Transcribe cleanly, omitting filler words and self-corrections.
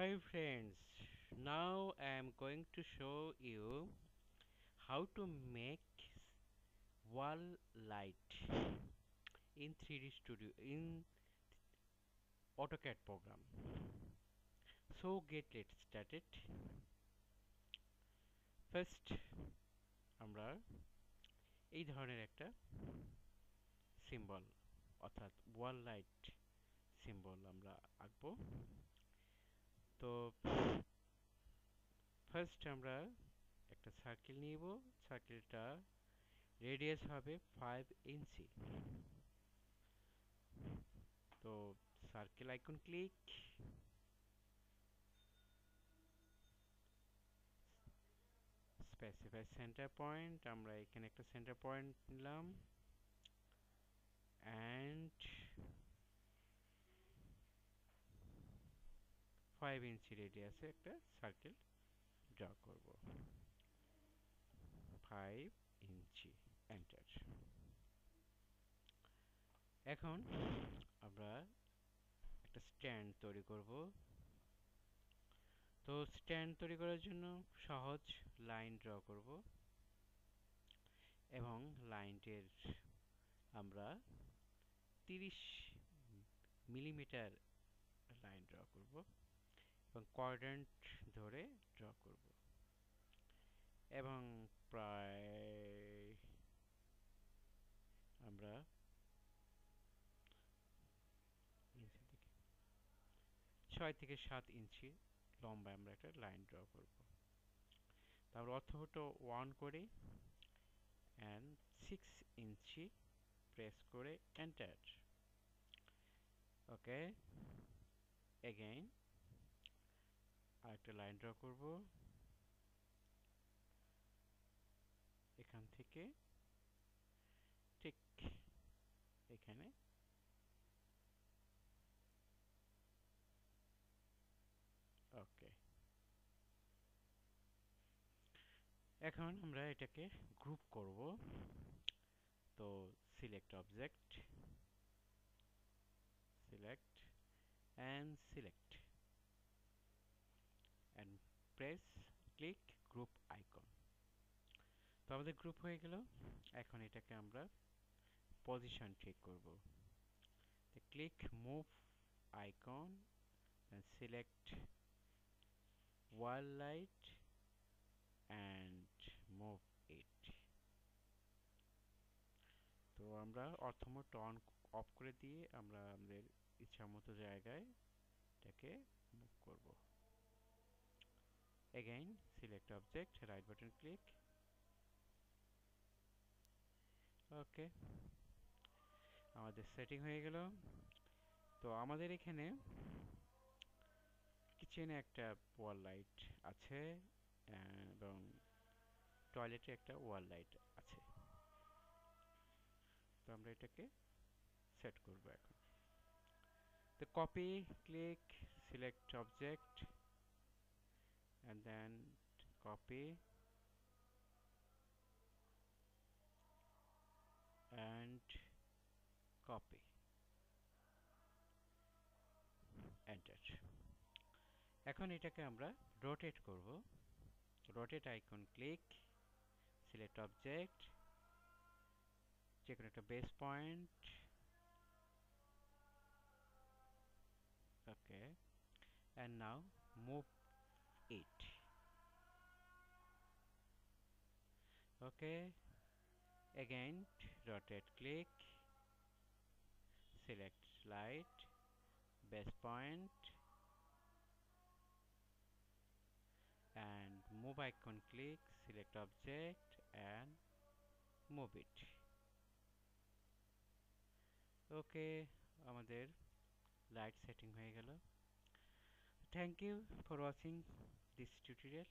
Hi friends, now I am going to show you how to make wall light in 3D Studio in AutoCAD program. So let's started. First আমরা এই ধরনের একটা symbol অর্থাৎ ওয়াল light symbol আমরা আঁকবো। তো first আমরা একটা সার্কেল নিব, সার্কেলটা রেডিয়াস হবে 5 ইঞ্চি। তো circle icon click, specify centre point, আমরা এখানে একটা সেন্টার পয়েন্ট নিলাম অ্যান্ড 5 ইঞ্চি রেডিয়াসে একটা সার্কেল ড্র করব। 5 ইঞ্চি, এন্টার। এখন আমরা একটা স্ট্যান্ড তৈরি করব। তো স্ট্যান্ড তৈরি করার জন্য সহজ লাইন ড্র করব এবং লাইনটির আমরা 30 মিলিমিটার লাইন ড্র করব এবং কোঅর্ডিনেট ধরে ড্র করব এবং প্রায় আমরা 6 থেকে 7 ইঞ্চি লম্বা আমরা একটা লাইন ড্র করব। তারপর অর্থগত 1 করে and 6 ইঞ্চি প্রেস করে এন্টার। ওকে, এগেইন আরেকটা লাইন ড্র করব এখান থেকে ঠিক এখানে। ওকে, এখন আমরা এটাকে গ্রুপ করব। তো select object, select and select and press click group icon। তো আমাদের গ্রুপ হয়ে গেল। এখন এটাকে আমরা পজিশন ঠিক করব। তো click move icon and select wall light and move it। তো আমরা অর্থমোড অন অফ করে দিয়ে আমরা আমাদের ইচ্ছামতো জায়গায় এটাকে মুভ করব। Again select object, right button click। ওকে, আমাদের সেটিং হয়ে গেল। তো আমাদের এখানে কিচেনে একটা ওয়াল লাইট আছে এবং টয়লেটে একটা ওয়াল লাইট আছে। তো আমরা এটাকে সেট করব এখন। তো copy, click, select object and then copy and copy, enter। এখন এটাকে আমরা রোটেট করব। Rotate icon click, select object, যেকোনো একটা base point. Okay, and now move it। Okay, again rotate click, select light, base point and move icon click, select object and move it। Okay, আমাদের light setting হয়ে গেল। Thank you for watching this tutorial.